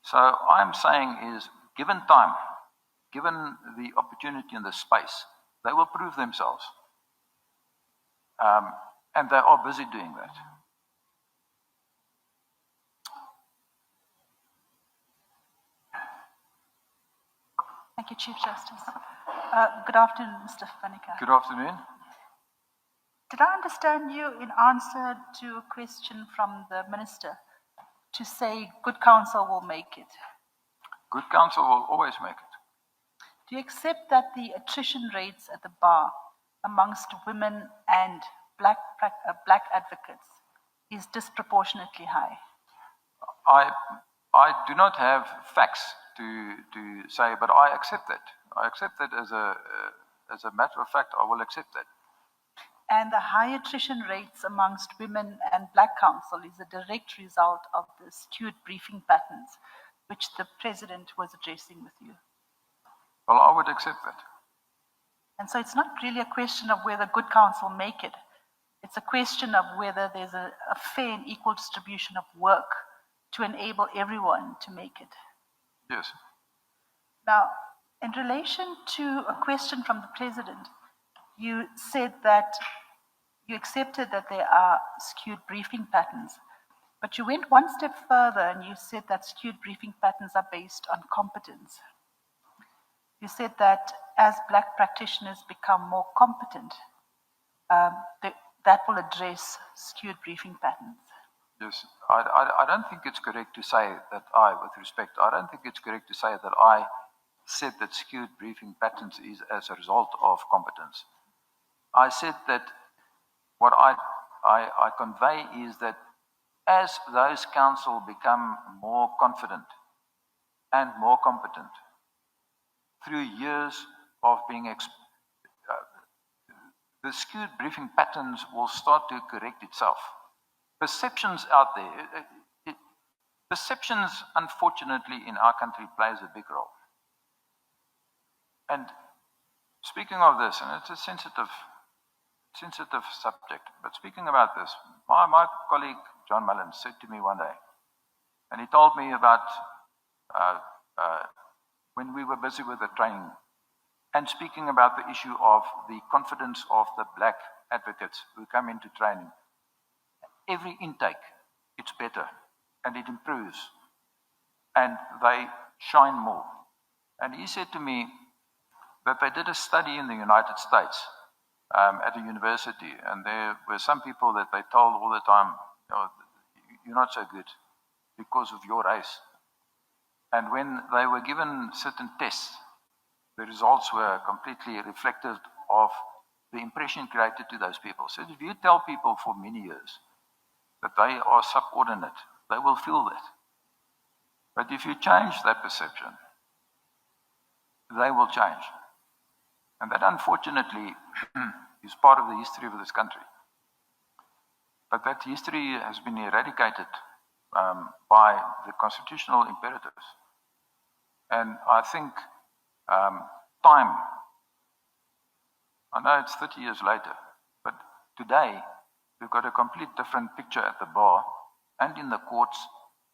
So I'm saying is, given time, given the opportunity and the space, they will prove themselves. And they are busy doing that. Thank you, Chief Justice. Good afternoon, Mr. Fanika. Good afternoon. Did I understand you in answer to a question from the Minister to say good counsel will make it? Good counsel will always make it. Do you accept that the attrition rates at the bar amongst women and black advocates is disproportionately high? I do not have facts to say, but I accept that. I accept that as a matter of fact. I will accept that. And the high attrition rates amongst women and black counsel is a direct result of the skewed briefing patterns, which the President was addressing with you. Well, I would accept that. And so it's not really a question of whether good counsel make it. It's a question of whether there's a fair and equal distribution of work to enable everyone to make it. Yes. Now, in relation to a question from the President, you said that you accepted that there are skewed briefing patterns, but you went one step further and you said that skewed briefing patterns are based on competence. You said that as black practitioners become more competent, that will address skewed briefing patterns. Yes, I don't think it's correct to say that I don't think it's correct to say that I said that skewed briefing patterns is as a result of competence. I said that what I convey is that as those counsel become more confident and more competent through years of being the skewed briefing patterns will start to correct itself. Perceptions out there, perceptions unfortunately in our country plays a big role. And speaking of this, and it's a sensitive subject, but speaking about this, my colleague John Mullins said to me one day, and he told me about when we were busy with the training and speaking about the issue of the confidence of the black advocates who come into training. Every intake, it's better and it improves and they shine more. And he said to me that they did a study in the United States at a university, and there were some people that they told all the time, oh, you're not so good because of your race. And when they were given certain tests, the results were completely reflective of the impression created to those people. So if you tell people for many years that they are subordinate, they will feel that. But if you change that perception, they will change. And that unfortunately is part of the history of this country. But that history has been eradicated by the constitutional imperatives. And I think time, I know it's 30 years later, but today we've got a complete different picture at the bar and in the courts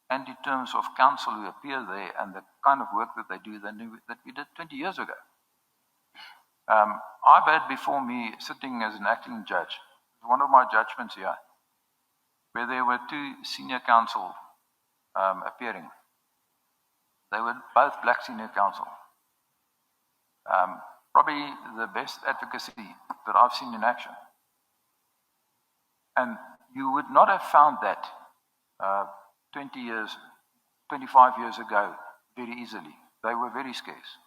and in terms of counsel who appear there and the kind of work that they do that we did 20 years ago. I've had before me sitting as an acting judge, one of my judgments here, where there were two senior counsel appearing. They were both black senior counsel. Probably the best advocacy that I've seen in action. And you would not have found that 20 years, 25 years ago very easily. They were very scarce.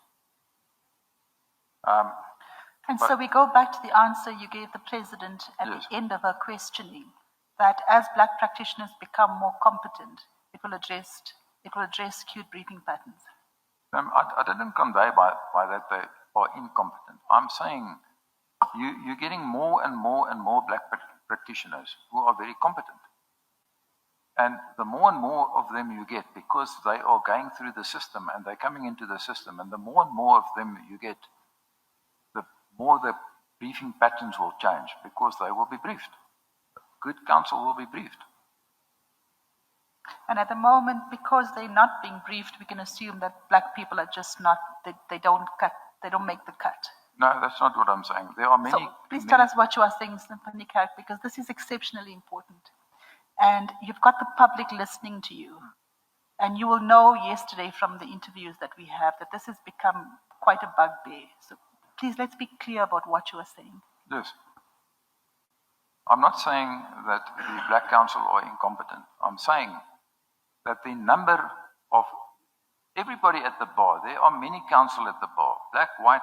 So we go back to the answer you gave the President at Yes. the end of her questioning, that as black practitioners become more competent, it will address skewed briefing patterns? I didn't convey by that they are incompetent. I'm saying you're getting more and more black practitioners who are very competent. And the more and more of them you get, because they are going through the system and they're coming into the system, and the more and more of them you get, the more the briefing patterns will change, because they will be briefed. Good counsel will be briefed. And at the moment, because they're not being briefed, we can assume that black people are just not, they don't make the cut. No, that's not what I'm saying. There are many. So please tell us what you are saying, Mr. Niekerk, because this is exceptionally important. And you've got the public listening to you. And you will know yesterday from the interviews that we have that this has become quite a bugbear. So please, let's be clear about what you are saying. Yes. I'm not saying that the black counsel are incompetent. I'm saying that the number of everybody at the bar, there are many counsel at the bar, black, white,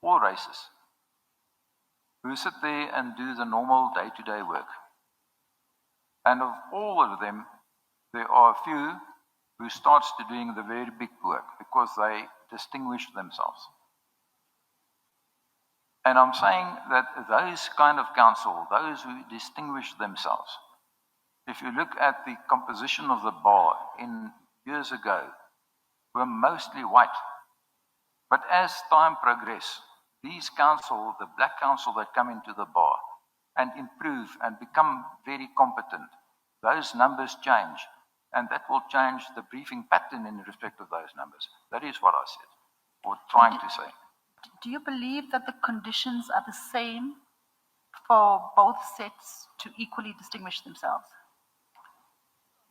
all races, who sit there and do the normal day-to-day work. And of all of them, there are a few who starts to doing the very big work because they distinguish themselves. And I'm saying that those kind of counsel, those who distinguish themselves, if you look at the composition of the bar in years ago, were mostly white. But as time progressed, these counsel, the black counsel that come into the bar and improve and become very competent, those numbers change. And that will change the briefing pattern in respect of those numbers. That is what I said, or trying to say. Do you believe that the conditions are the same for both sets to equally distinguish themselves?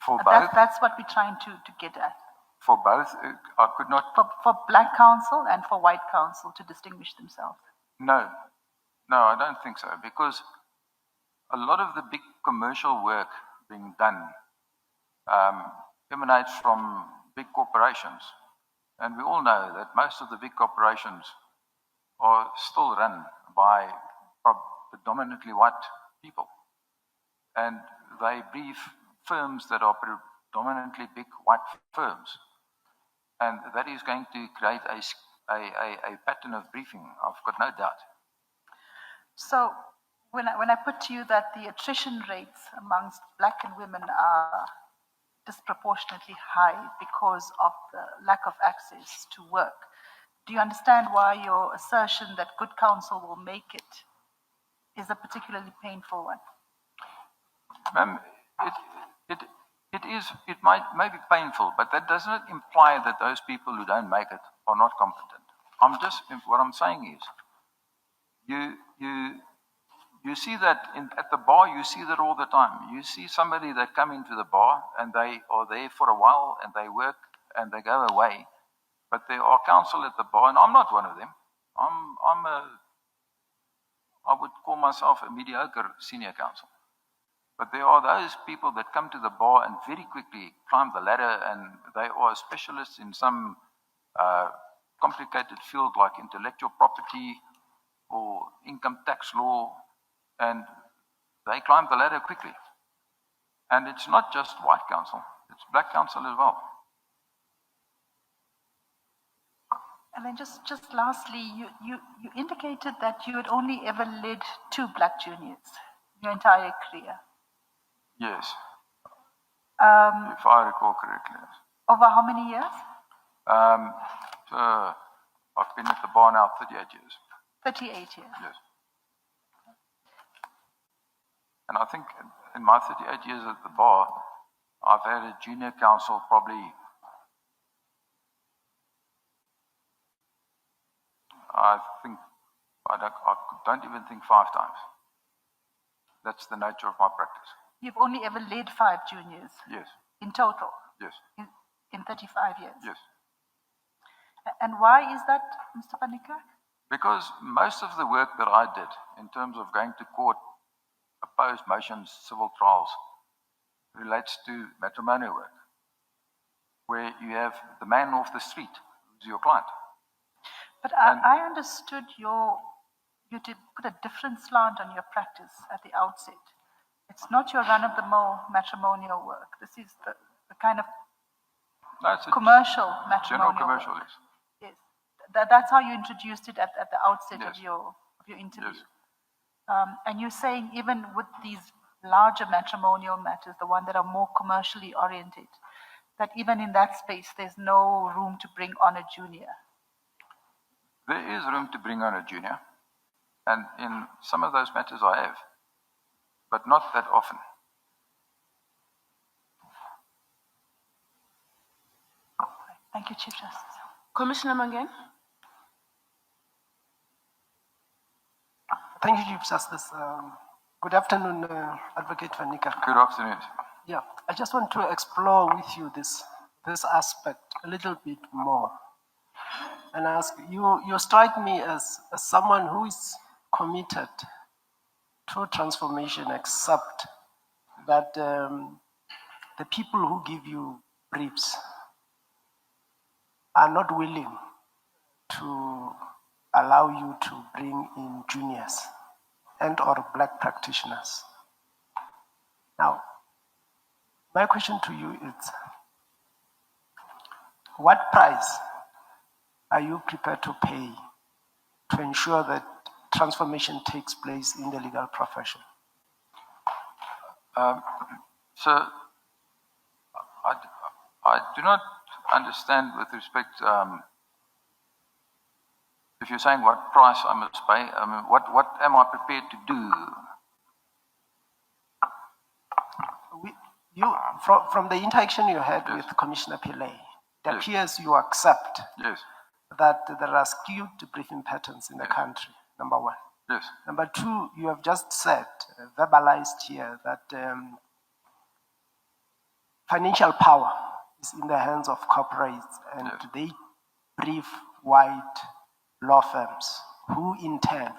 For both? That's what we're trying to get at. For both, I could not... For black counsel and for white counsel to distinguish themselves? No, I don't think so, because a lot of the big commercial work being done emanates from big corporations. And we all know that most of the big corporations are still run by predominantly white people. And they brief firms that are predominantly big white firms. And that is going to create a pattern of briefing, I've got no doubt. So when I put to you that the attrition rates amongst black and women are disproportionately high because of the lack of access to work, do you understand why your assertion that good counsel will make it is a particularly painful one? Ma'am, it may be painful, but that does not imply that those people who don't make it are not competent. What I'm saying is, you see that at the bar, you see that all the time. You see somebody that come into the bar and they are there for a while and they work and they go away. But there are counsel at the bar, and I'm not one of them. I would call myself a mediocre senior counsel. But there are those people that come to the bar and very quickly climb the ladder, and they are specialists in some complicated field like intellectual property or income tax law, and they climb the ladder quickly. And it's not just white counsel, it's black counsel as well. And then just lastly, you indicated that you had only ever led 2 black juniors in your entire career. Yes, if I recall correctly. Yes. Over how many years? I've been at the bar now 38 years. 38 years. Yes. And I think in my 38 years at the bar, I've had a junior counsel probably, I don't even think 5 times. That's the nature of my practice. You've only ever led 5 juniors? Yes. In total? Yes. In 35 years? Yes. And why is that, Mr. Niekerk? Because most of the work that I did in terms of going to court, opposed motions, civil trials, relates to matrimonial work, where you have the man off the street who's your client. But I understood you did put a different slant on your practice at the outset. It It's not your run-of-the-mill matrimonial work. This is the kind of No, it's a commercial general matrimonial commercial, work. yes. Yes. That's how you introduced it at the outset Yes. of your interview. Yes. And you're saying even with these larger matrimonial matters, the one that are more commercially oriented, that even in that space, there's no room to bring on a junior. There is room to bring on a junior, and in some of those matters I have, but not that often. Thank you, Chief Justice. Commissioner Mangen? Thank you, Chief Justice. Good afternoon, Advocate Van Niekerk. Good afternoon. Yeah, I just want to explore with you this aspect a little bit more, and ask you. You strike me as someone who is committed to transformation, except that the people who give you briefs are not willing to allow you to bring in juniors and or black practitioners. Now, my question to you is, what price are you prepared to pay to ensure that transformation takes place in the legal profession? So, I do not understand with respect, if you're saying what price I must pay, I mean, what am I prepared to do? From the interaction you had Yes. with Commissioner Pillay, it Yes. appears you accept Yes, that there are skewed briefing patterns in the country, number one. yes, Number two, you have just said, verbalized here, that financial power is in the hands of corporates, and Yes. they brief white law firms, who in turn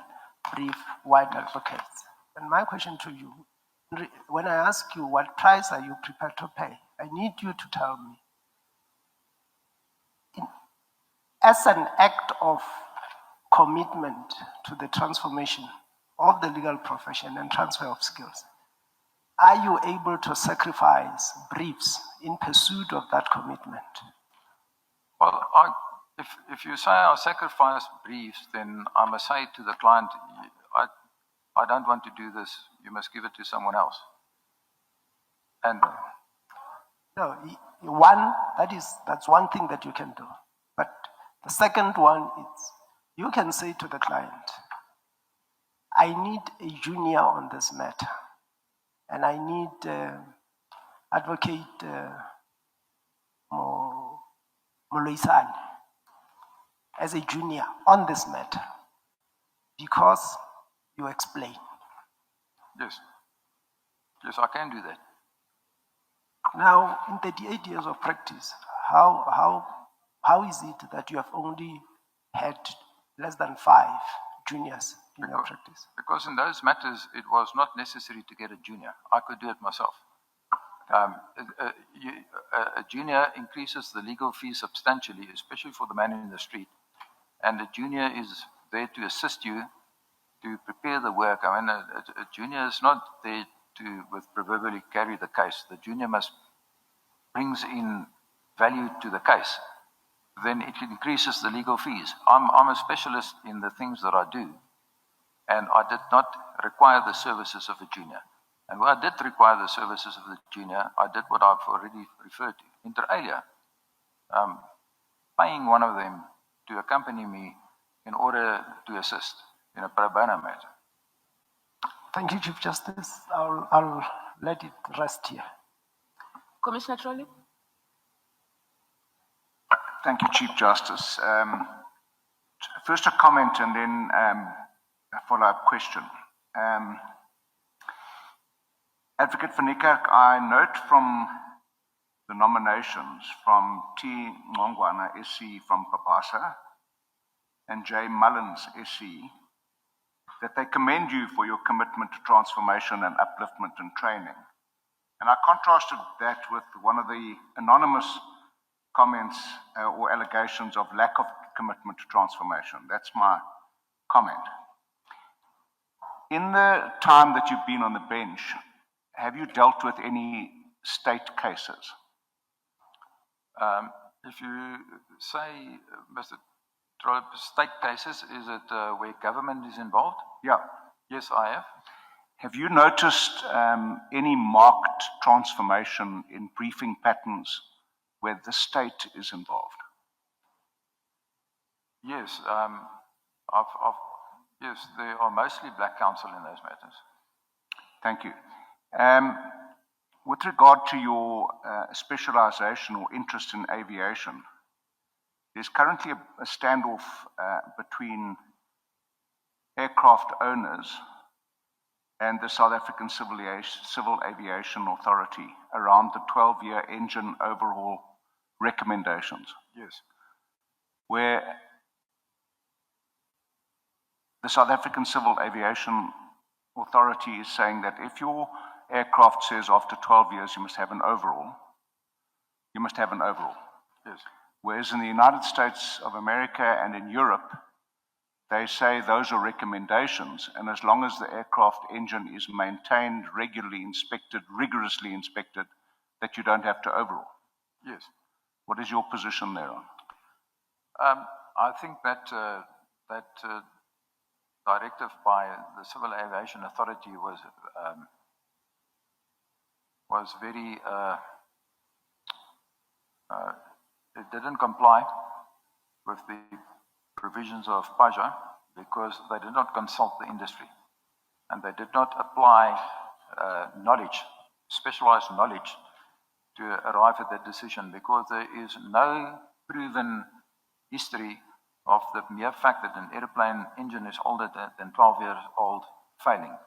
brief white advocates. And my question to you, when I ask you what price are you prepared to pay, I need you to tell me, as an act of commitment to the transformation of the legal profession and transfer of skills, are you able to sacrifice briefs in pursuit of that commitment? well, if you say I'll sacrifice briefs, then I must say to the client, I don't want to do this, you must give it to someone else. And No, that's one thing that you can do. But the second one is, you can say to the client, I need a junior on this matter, and I need Advocate Moloisane as a junior on this matter, because you explain. yes, yes, I can do that. Now, in 38 years of practice, how is it that you have only had less than 5 juniors in your practice? Because in those matters, it was not necessary to get a junior. I could do it myself. A junior increases the legal fee substantially, especially for the man in the street. And the junior is there to assist you to prepare the work. I mean, a junior is not there to, with proverbially carry the case. The junior brings in value to the case. Then it increases the legal fees. I'm a specialist in the things that I do, and I did not require the services of a junior. And where I did require the services of the junior, I did what I've already referred to, inter alia, paying one of them to accompany me in order to assist in a pro bono matter. Thank you, Chief Justice. I'll let it rest here. Commissioner Trolley? Thank you, Chief Justice. First a comment and then a follow-up question. Advocate Van Niekerk, I note from the nominations from T. Ngongwana, SC from Papasa, and J. Mullins, SC, that they commend you for your commitment to transformation and upliftment and training. And I contrasted that with one of the anonymous comments or allegations of lack of commitment to transformation. That's my comment. In the time that you've been on the bench, have you dealt with any state cases? If you say, Mr. Trollip, state cases, is it where government is involved? Yeah. Yes, I have. Have you noticed any marked transformation in briefing patterns where the state is involved? Yes, yes, there are mostly black counsel in those matters. Thank you. With regard to your specialization or interest in aviation, there's currently a standoff between aircraft owners and the South African Civil Aviation Authority around the 12-year engine overhaul recommendations. Yes. Where the South African Civil Aviation Authority is saying that if your aircraft says after 12 years you must have an overhaul, you must have an overhaul. Yes. Whereas in the United States of America and in Europe, they say those are recommendations, and as long as the aircraft engine is maintained, regularly inspected, rigorously inspected, that you don't have to overhaul. Yes. What is your position there on? I think that directive by the Civil Aviation Authority was very, it didn't comply with the provisions of PAJA because they did not consult the industry and they did not apply knowledge, specialized knowledge to arrive at that decision, because there is no proven history of the mere fact that an airplane engine is older than 12 years old failing.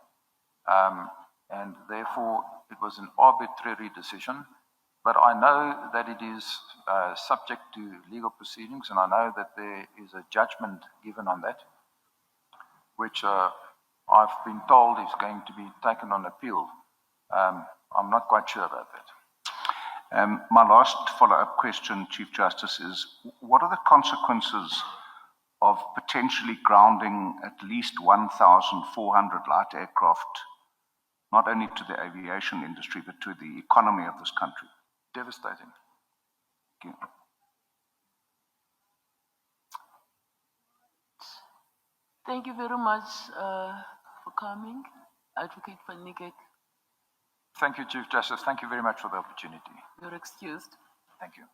And therefore it was an arbitrary decision. But I know that it is subject to legal proceedings, and I know that there is a judgment given on that, which I've been told is going to be taken on appeal. I'm not quite sure about that. My last follow-up question, Chief Justice, is what are the consequences of potentially grounding at least 1,400 light aircraft, not only to the aviation industry, but to the economy of this country? Devastating. Thank you. Thank you very much for coming, Advocate for Niekerk. Thank you, Chief Justice. Thank you very much for the opportunity. You're excused. Thank you.